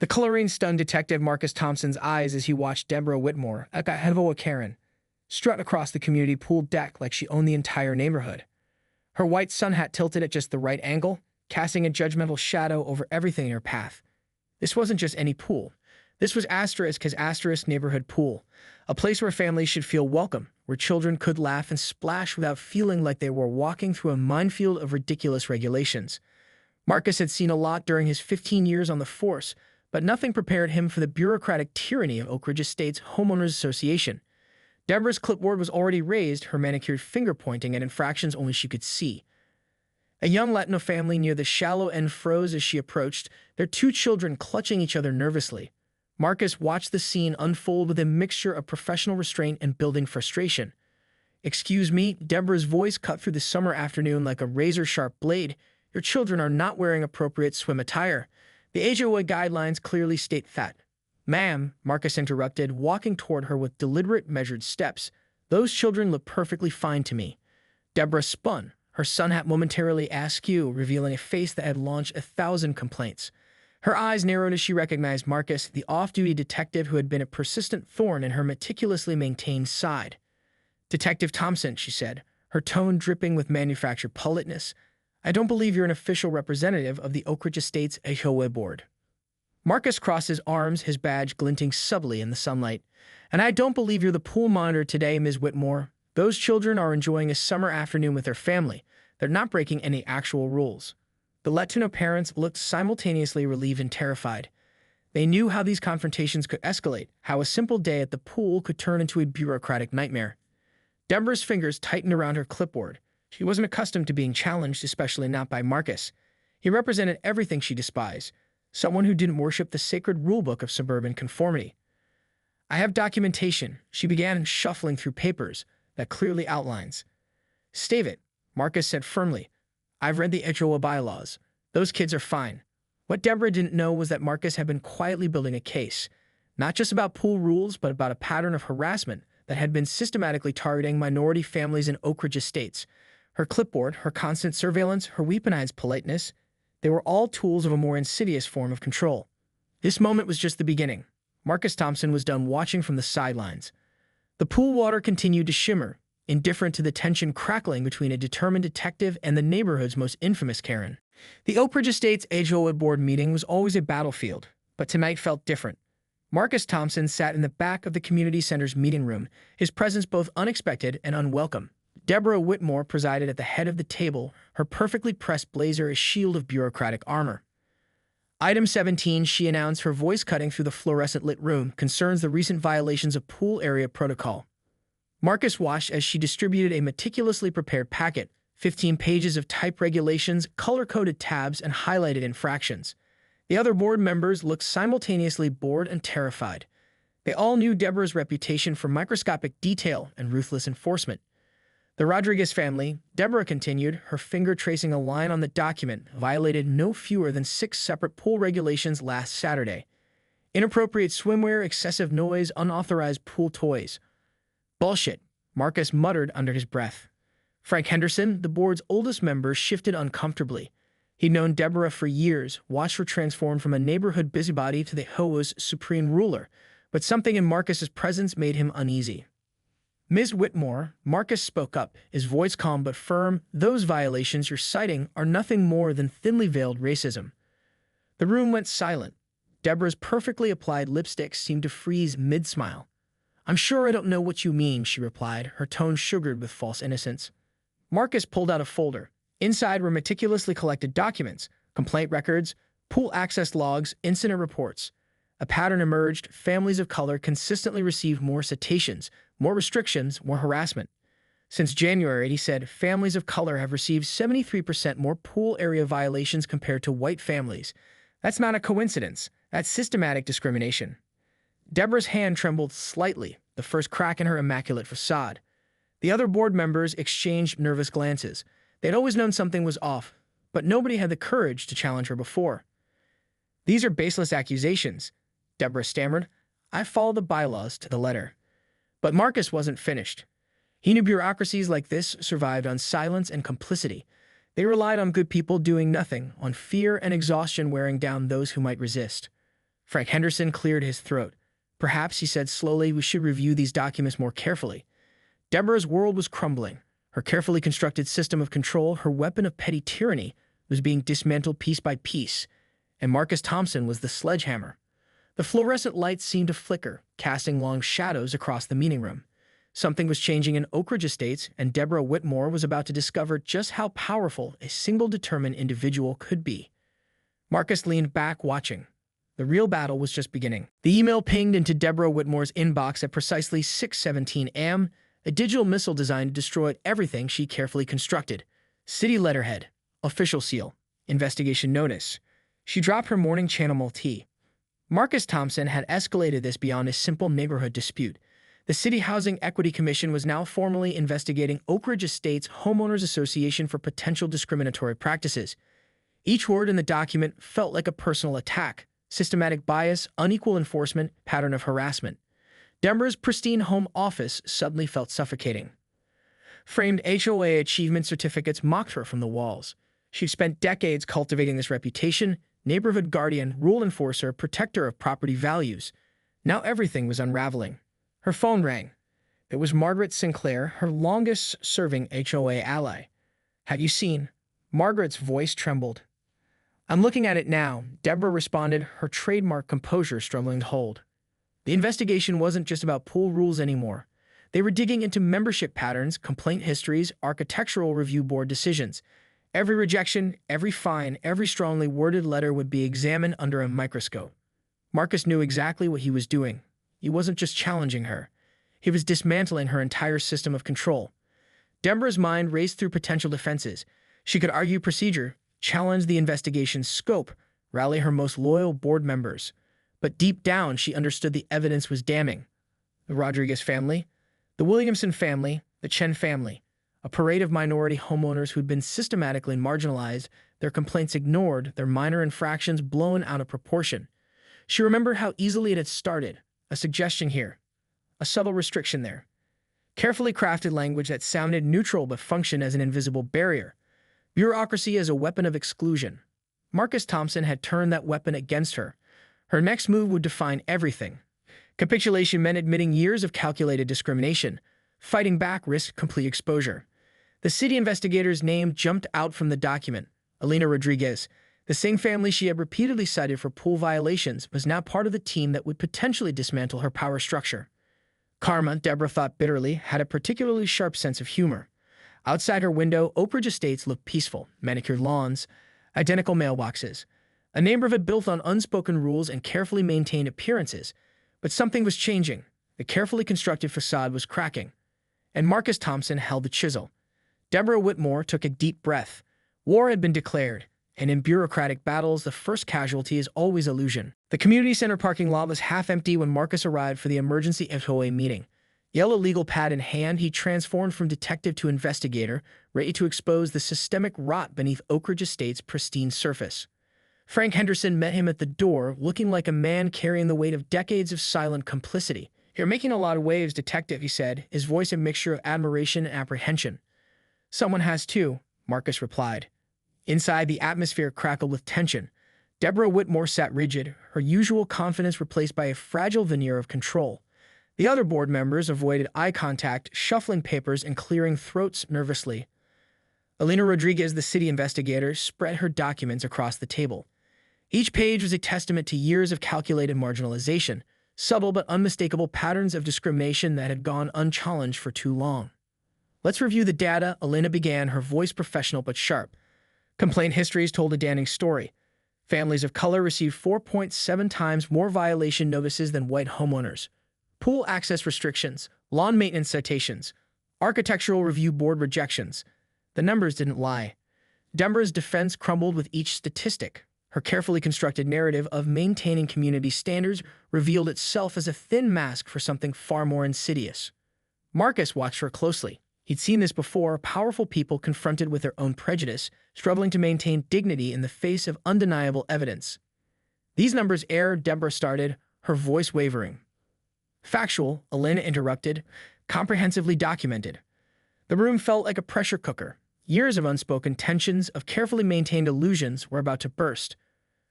The coloring stunned Detective Marcus Thompson's eyes as he watched Deborah Whitmore, aka Hevoa Karen, strut across the community pool deck like she owned the entire neighborhood. Her white sun hat tilted at just the right angle, casting a judgmental shadow over everything in her path. This wasn't just any pool. This was Asterisk's Asterisk Neighborhood Pool, a place where families should feel welcome, where children could laugh and splash without feeling like they were walking through a minefield of ridiculous regulations. Marcus had seen a lot during his 15 years on the force, but nothing prepared him for the bureaucratic tyranny of Oak Ridge Estates Homeowners Association. Deborah's clipboard was already raised, her manicured finger pointing at infractions only she could see. A young Latino family near the shallow end froze as she approached, their two children clutching each other nervously. Marcus watched the scene unfold with a mixture of professional restraint and building frustration. "Excuse me," Deborah's voice cut through the summer afternoon like a razor-sharp blade. "Your children are not wearing appropriate swim attire. The HOA guidelines clearly state that." "Ma'am," Marcus interrupted, walking toward her with deliberate, measured steps. "Those children look perfectly fine to me." Deborah spun, her sun hat momentarily askew, revealing a face that had launched 1,000 complaints. Her eyes narrowed as she recognized Marcus, the off-duty detective who had been a persistent thorn in her meticulously maintained side. "Detective Thompson," she said, her tone dripping with manufactured politeness, "I don't believe you're an official representative of the Oak Ridge Estates HOA board." Marcus crossed his arms, his badge glinting subtly in the sunlight. "And I don't believe you're the pool monitor today, Ms. Whitmore. Those children are enjoying a summer afternoon with their family. They're not breaking any actual rules." The Latino parents looked simultaneously relieved and terrified. They knew how these confrontations could escalate, how a simple day at the pool could turn into a bureaucratic nightmare. Deborah's fingers tightened around her clipboard. She wasn't accustomed to being challenged, especially not by Marcus. He represented everything she despised, someone who didn't worship the sacred rulebook of suburban conformity. "I have documentation," she began, shuffling through papers, "that clearly outlines." "Stave it," Marcus said firmly. "I've read the HOA bylaws. Those kids are fine." What Deborah didn't know was that Marcus had been quietly building a case, not just about pool rules, but about a pattern of harassment that had been systematically targeting minority families in Oak Ridge Estates. Her clipboard, her constant surveillance, her weaponized politeness, they were all tools of a more insidious form of control. This moment was just the beginning. Marcus Thompson was done watching from the sidelines. The pool water continued to shimmer, indifferent to the tension crackling between a determined detective and the neighborhood's most infamous Karen. The Oak Ridge Estates HOA board meeting was always a battlefield, but tonight felt different. Marcus Thompson sat in the back of the community center's meeting room, his presence both unexpected and unwelcome. Deborah Whitmore presided at the head of the table, her perfectly pressed blazer a shield of bureaucratic armor. "Item 17, she announced, her voice cutting through the fluorescent-lit room, "concerns the recent violations of pool area protocol." Marcus watched as she distributed a meticulously prepared packet, 15 pages of type regulations, color-coded tabs, and highlighted infractions. The other board members looked simultaneously bored and terrified. They all knew Deborah's reputation for microscopic detail and ruthless enforcement. "The Rodriguez family," Deborah continued, her finger tracing a line on the document, "violated no fewer than 6 separate pool regulations last Saturday. Inappropriate swimwear, excessive noise, unauthorized pool toys." "Bullshit," Marcus muttered under his breath. Frank Henderson, the board's oldest member, shifted uncomfortably. He'd known Deborah for years, watched her transform from a neighborhood busybody to the HOA's supreme ruler, but something in Marcus's presence made him uneasy. "Ms. Whitmore," Marcus spoke up, his voice calm but firm, "those violations you're citing are nothing more than thinly veiled racism." The room went silent. Deborah's perfectly applied lipstick seemed to freeze mid-smile. "I'm sure I don't know what you mean," she replied, her tone sugared with false innocence. Marcus pulled out a folder. Inside were meticulously collected documents, complaint records, pool access logs, incident reports. A pattern emerged: families of color consistently received more citations, more restrictions, more harassment. Since January, he said, families of color have received 73% more pool area violations compared to white families. That's not a coincidence. That's systematic discrimination. Deborah's hand trembled slightly, the first crack in her immaculate facade. The other board members exchanged nervous glances. They'd always known something was off, but nobody had the courage to challenge her before. "These are baseless accusations," Deborah stammered. "I follow the bylaws to the letter." But Marcus wasn't finished. He knew bureaucracies like this survived on silence and complicity. They relied on good people doing nothing, on fear and exhaustion wearing down those who might resist. Frank Henderson cleared his throat. Perhaps, he said slowly, we should review these documents more carefully. Deborah's world was crumbling. Her carefully constructed system of control, her weapon of petty tyranny, was being dismantled piece by piece, and Marcus Thompson was the sledgehammer. The fluorescent lights seemed to flicker, casting long shadows across the meeting room. Something was changing in Oak Ridge Estates, and Deborah Whitmore was about to discover just how powerful a single determined individual could be. Marcus leaned back, watching. The real battle was just beginning. The email pinged into Deborah Whitmore's inbox at precisely 6:17 a.m., a digital missile designed to destroy everything she carefully constructed. City letterhead, official seal, investigation notice. She dropped her morning chamomile tea. Marcus Thompson had escalated this beyond a simple neighborhood dispute. The City Housing Equity Commission was now formally investigating Oak Ridge Estates Homeowners Association for potential discriminatory practices. Each word in the document felt like a personal attack: systematic bias, unequal enforcement, pattern of harassment. Deborah's pristine home office suddenly felt suffocating. Framed HOA achievement certificates mocked her from the walls. She'd spent decades cultivating this reputation: neighborhood guardian, rule enforcer, protector of property values. Now everything was unraveling. Her phone rang. It was Margaret Sinclair, her longest-serving HOA ally. "Have you seen?" Margaret's voice trembled. "I'm looking at it now," Deborah responded, her trademark composure struggling to hold. The investigation wasn't just about pool rules anymore. They were digging into membership patterns, complaint histories, architectural review board decisions. Every rejection, every fine, every strongly worded letter would be examined under a microscope. Marcus knew exactly what he was doing. He wasn't just challenging her. He was dismantling her entire system of control. Deborah's mind raced through potential defenses. She could argue procedure, challenge the investigation's scope, rally her most loyal board members. But deep down, she understood the evidence was damning. The Rodriguez family, the Williamson family, the Chen family, a parade of minority homeowners who'd been systematically marginalized, their complaints ignored, their minor infractions blown out of proportion. She remembered how easily it had started. A suggestion here, a subtle restriction there. Carefully crafted language that sounded neutral but functioned as an invisible barrier. Bureaucracy as a weapon of exclusion. Marcus Thompson had turned that weapon against her. Her next move would define everything. Capitulation meant admitting years of calculated discrimination. Fighting back risked complete exposure. The city investigator's name jumped out from the document. Elena Rodriguez, the same family she had repeatedly cited for pool violations, was now part of the team that would potentially dismantle her power structure. Karma, Deborah thought bitterly, had a particularly sharp sense of humor. Outside her window, Oak Ridge Estates looked peaceful: manicured lawns, identical mailboxes. A neighborhood built on unspoken rules and carefully maintained appearances. But something was changing. The carefully constructed facade was cracking. And Marcus Thompson held the chisel. Deborah Whitmore took a deep breath. War had been declared, and in bureaucratic battles, the first casualty is always illusion. The community center parking lot was half empty when Marcus arrived for the emergency HOA meeting. Yellow legal pad in hand, he transformed from detective to investigator, ready to expose the systemic rot beneath Oak Ridge Estate's pristine surface. Frank Henderson met him at the door, looking like a man carrying the weight of decades of silent complicity. "You're making a lot of waves, detective," he said, his voice a mixture of admiration and apprehension. "Someone has too," Marcus replied. Inside, the atmosphere crackled with tension. Deborah Whitmore sat rigid, her usual confidence replaced by a fragile veneer of control. The other board members avoided eye contact, shuffling papers and clearing throats nervously. Elena Rodriguez, the city investigator, spread her documents across the table. Each page was a testament to years of calculated marginalization, subtle but unmistakable patterns of discrimination that had gone unchallenged for too long. "Let's review the data," Elena began, her voice professional but sharp. Complaint histories told a damning story. Families of color received 4.7 times more violation notices than white homeowners. Pool access restrictions, lawn maintenance citations, architectural review board rejections. The numbers didn't lie. Deborah's defense crumbled with each statistic. Her carefully constructed narrative of maintaining community standards revealed itself as a thin mask for something far more insidious. Marcus watched her closely. He'd seen this before: powerful people confronted with their own prejudice, struggling to maintain dignity in the face of undeniable evidence. "These numbers err," Deborah started, her voice wavering. "Factual," Elena interrupted, "comprehensively documented." The room felt like a pressure cooker. Years of unspoken tensions, of carefully maintained illusions, were about to burst.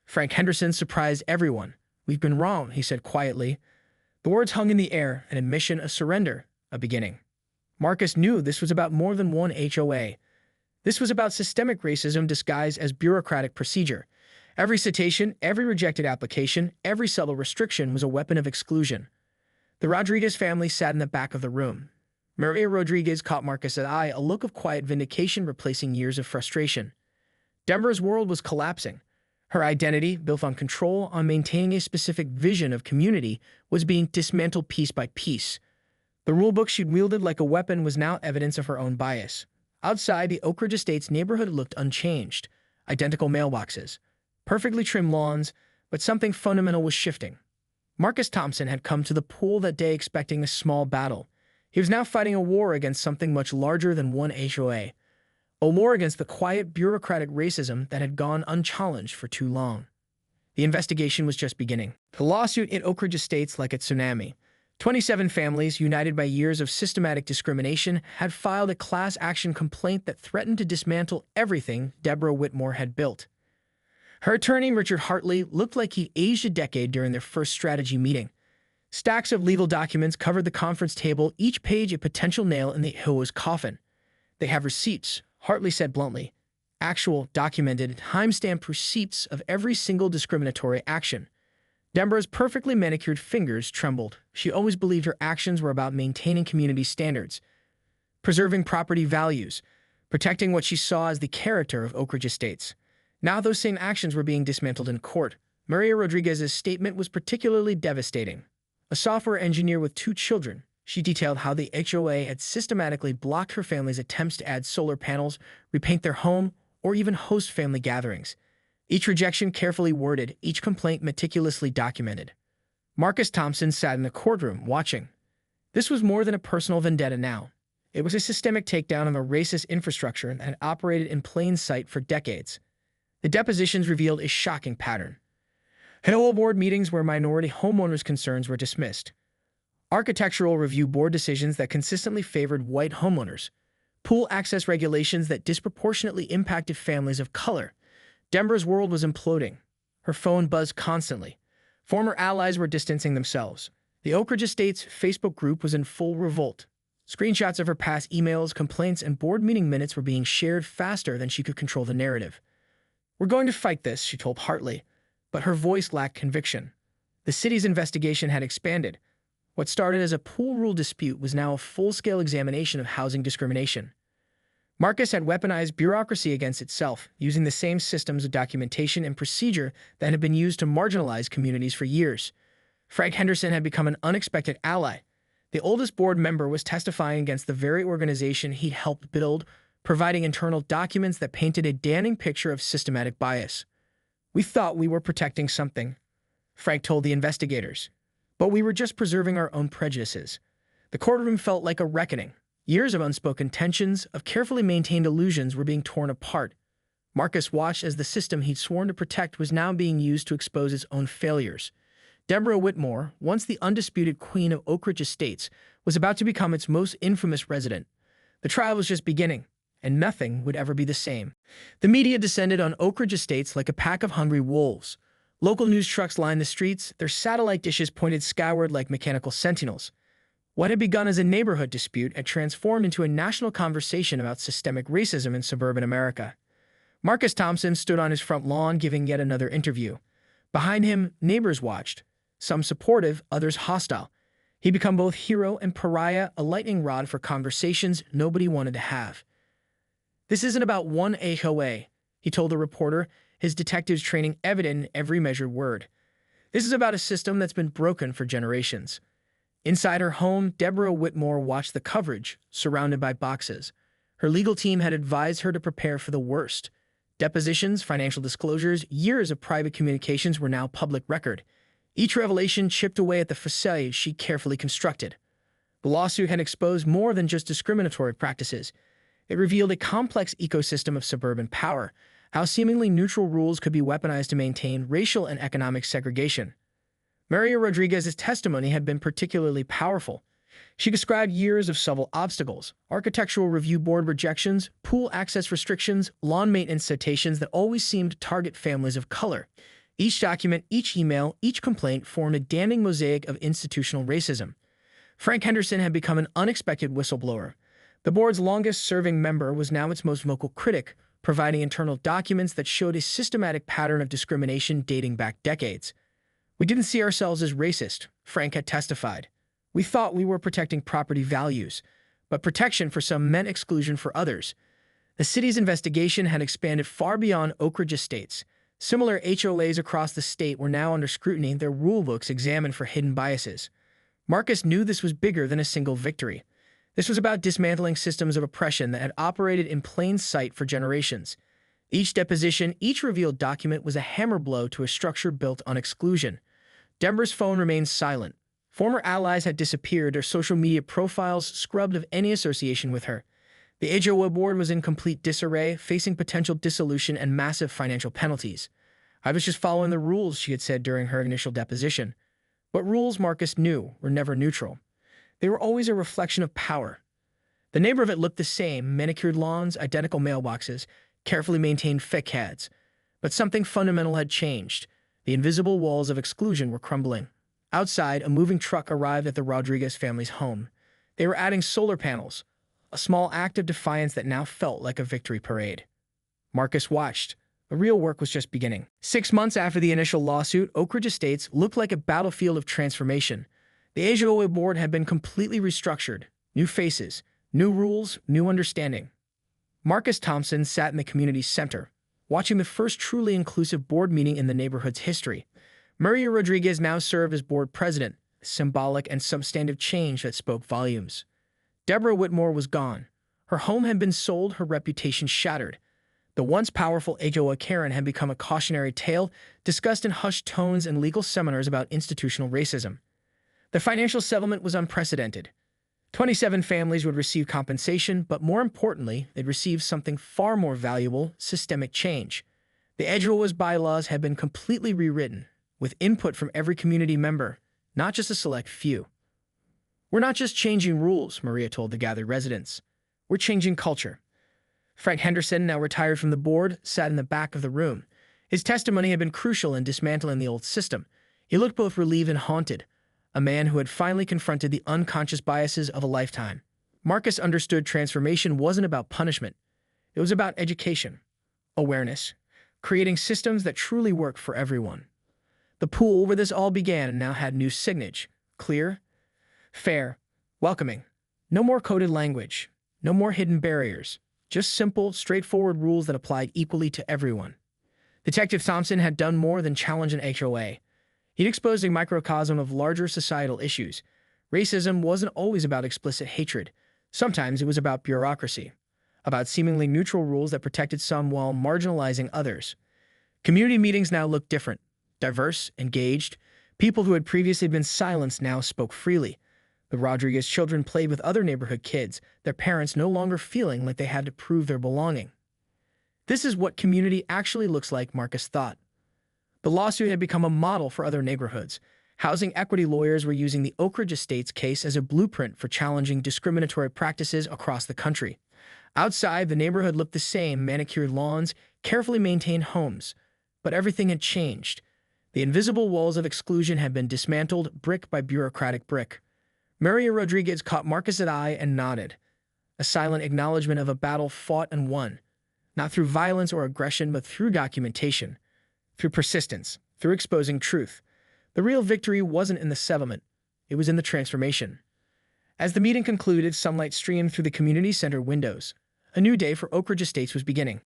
Frank Henderson surprised everyone. "We've been wrong," he said quietly. The words hung in the air, an admission, a surrender, a beginning. Marcus knew this was about more than one HOA. This was about systemic racism disguised as bureaucratic procedure. Every citation, every rejected application, every subtle restriction was a weapon of exclusion. The Rodriguez family sat in the back of the room. Maria Rodriguez caught Marcus's eye, a look of quiet vindication replacing years of frustration. Deborah's world was collapsing. Her identity, built on control, on maintaining a specific vision of community, was being dismantled piece by piece. The rulebook she'd wielded like a weapon was now evidence of her own bias. Outside, the Oak Ridge Estates neighborhood looked unchanged. Identical mailboxes, perfectly trimmed lawns, but something fundamental was shifting. Marcus Thompson had come to the pool that day expecting a small battle. He was now fighting a war against something much larger than one HOA. A war against the quiet, bureaucratic racism that had gone unchallenged for too long. The investigation was just beginning. The lawsuit hit Oak Ridge Estates like a tsunami. 27 families, united by years of systematic discrimination, had filed a class action complaint that threatened to dismantle everything Deborah Whitmore had built. Her attorney, Richard Hartley, looked like he'd aged a decade during their first strategy meeting. Stacks of legal documents covered the conference table, each page a potential nail in the HOA's coffin. "They have receipts," Hartley said bluntly. "Actual, documented, time-stamped receipts of every single discriminatory action." Deborah's perfectly manicured fingers trembled. She always believed her actions were about maintaining community standards, preserving property values, protecting what she saw as the character of Oak Ridge Estates. Now those same actions were being dismantled in court. Maria Rodriguez's statement was particularly devastating. A software engineer with 2 children, she detailed how the HOA had systematically blocked her family's attempts to add solar panels, repaint their home, or even host family gatherings. Each rejection carefully worded, each complaint meticulously documented. Marcus Thompson sat in the courtroom, watching. This was more than a personal vendetta now. It was a systemic takedown of a racist infrastructure that had operated in plain sight for decades. The depositions revealed a shocking pattern. HOA board meetings where minority homeowners' concerns were dismissed. Architectural review board decisions that consistently favored white homeowners. Pool access regulations that disproportionately impacted families of color. Deborah's world was imploding. Her phone buzzed constantly. Former allies were distancing themselves. The Oak Ridge Estates Facebook group was in full revolt. Screenshots of her past emails, complaints, and board meeting minutes were being shared faster than she could control the narrative. "We're going to fight this," she told Hartley, but her voice lacked conviction. The city's investigation had expanded. What started as a pool rule dispute was now a full-scale examination of housing discrimination. Marcus had weaponized bureaucracy against itself, using the same systems of documentation and procedure that had been used to marginalize communities for years. Frank Henderson had become an unexpected ally. The oldest board member was testifying against the very organization he'd helped build, providing internal documents that painted a damning picture of systematic bias. "We thought we were protecting something," Frank told the investigators. "But we were just preserving our own prejudices." The courtroom felt like a reckoning. Years of unspoken tensions, of carefully maintained illusions were being torn apart. Marcus watched as the system he'd sworn to protect was now being used to expose its own failures. Deborah Whitmore, once the undisputed queen of Oak Ridge Estates, was about to become its most infamous resident. The trial was just beginning, and nothing would ever be the same. The media descended on Oak Ridge Estates like a pack of hungry wolves. Local news trucks lined the streets, their satellite dishes pointed skyward like mechanical sentinels. What had begun as a neighborhood dispute had transformed into a national conversation about systemic racism in suburban America. Marcus Thompson stood on his front lawn giving yet another interview. Behind him, neighbors watched, some supportive, others hostile. He'd become both hero and pariah, a lightning rod for conversations nobody wanted to have. "This isn't about one HOA," he told the reporter, his detective's training evident in every measured word. "This is about a system that's been broken for generations." Inside her home, Deborah Whitmore watched the coverage, surrounded by boxes. Her legal team had advised her to prepare for the worst. Depositions, financial disclosures, years of private communications were now public record. Each revelation chipped away at the facade she carefully constructed. The lawsuit had exposed more than just discriminatory practices. It revealed a complex ecosystem of suburban power, how seemingly neutral rules could be weaponized to maintain racial and economic segregation. Maria Rodriguez's testimony had been particularly powerful. She described years of subtle obstacles, architectural review board rejections, pool access restrictions, lawn maintenance citations that always seemed to target families of color. Each document, each email, each complaint formed a damning mosaic of institutional racism. Frank Henderson had become an unexpected whistleblower. The board's longest-serving member was now its most vocal critic, providing internal documents that showed a systematic pattern of discrimination dating back decades. "We didn't see ourselves as racist," Frank had testified. "We thought we were protecting property values, but protection for some meant exclusion for others." The city's investigation had expanded far beyond Oak Ridge Estates. Similar HOAs across the state were now under scrutiny, their rulebooks examined for hidden biases. Marcus knew this was bigger than a single victory. This was about dismantling systems of oppression that had operated in plain sight for generations. Each deposition, each revealed document was a hammer blow to a structure built on exclusion. Deborah's phone remained silent. Former allies had disappeared, their social media profiles scrubbed of any association with her. The HOA board was in complete disarray, facing potential dissolution and massive financial penalties. "I was just following the rules," she had said during her initial deposition. But rules, Marcus knew, were never neutral. They were always a reflection of power. The neighborhood looked the same: manicured lawns, identical mailboxes, carefully maintained facades. But something fundamental had changed. The invisible walls of exclusion were crumbling. Outside, a moving truck arrived at the Rodriguez family's home. They were adding solar panels, a small act of defiance that now felt like a victory parade. Marcus watched. The real work was just beginning. 6 months after the initial lawsuit, Oak Ridge Estates looked like a battlefield of transformation. The HOA board had been completely restructured. New faces, new rules, new understanding. Marcus Thompson sat in the community center, watching the first truly inclusive board meeting in the neighborhood's history. Maria Rodriguez now served as board president, a symbolic and substantive change that spoke volumes. Deborah Whitmore was gone. Her home had been sold, her reputation shattered. The once powerful HOA Karen had become a cautionary tale, discussed in hushed tones and legal seminars about institutional racism. The financial settlement was unprecedented. 27 families would receive compensation, but more importantly, they'd receive something far more valuable: systemic change. The HOA's bylaws had been completely rewritten, with input from every community member, not just a select few. "We're not just changing rules," Maria told the gathered residents. "We're changing culture." Frank Henderson, now retired from the board, sat in the back of the room. His testimony had been crucial in dismantling the old system. He looked both relieved and haunted, a man who had finally confronted the unconscious biases of a lifetime. Marcus understood transformation wasn't about punishment. It was about education, awareness, creating systems that truly work for everyone. The pool where this all began now had new signage: clear, fair, welcoming. No more coded language, no more hidden barriers, just simple, straightforward rules that applied equally to everyone. Detective Thompson had done more than challenge an HOA. He'd exposed a microcosm of larger societal issues. Racism wasn't always about explicit hatred. Sometimes it was about bureaucracy, about seemingly neutral rules that protected some while marginalizing others. Community meetings now looked different: diverse, engaged. People who had previously been silenced now spoke freely. The Rodriguez children played with other neighborhood kids, their parents no longer feeling like they had to prove their belonging. This is what community actually looks like, Marcus thought. The lawsuit had become a model for other neighborhoods. Housing equity lawyers were using the Oak Ridge Estates case as a blueprint for challenging discriminatory practices across the country. Outside, the neighborhood looked the same: manicured lawns, carefully maintained homes. But everything had changed. The invisible walls of exclusion had been dismantled, brick by bureaucratic brick. Maria Rodriguez caught Marcus's eye and nodded, a silent acknowledgement of a battle fought and won, not through violence or aggression, but through documentation, through persistence, through exposing truth. The real victory wasn't in the settlement, it was in the transformation. As the meeting concluded, sunlight streamed through the community center windows. A new day for Oak Ridge Estates was beginning.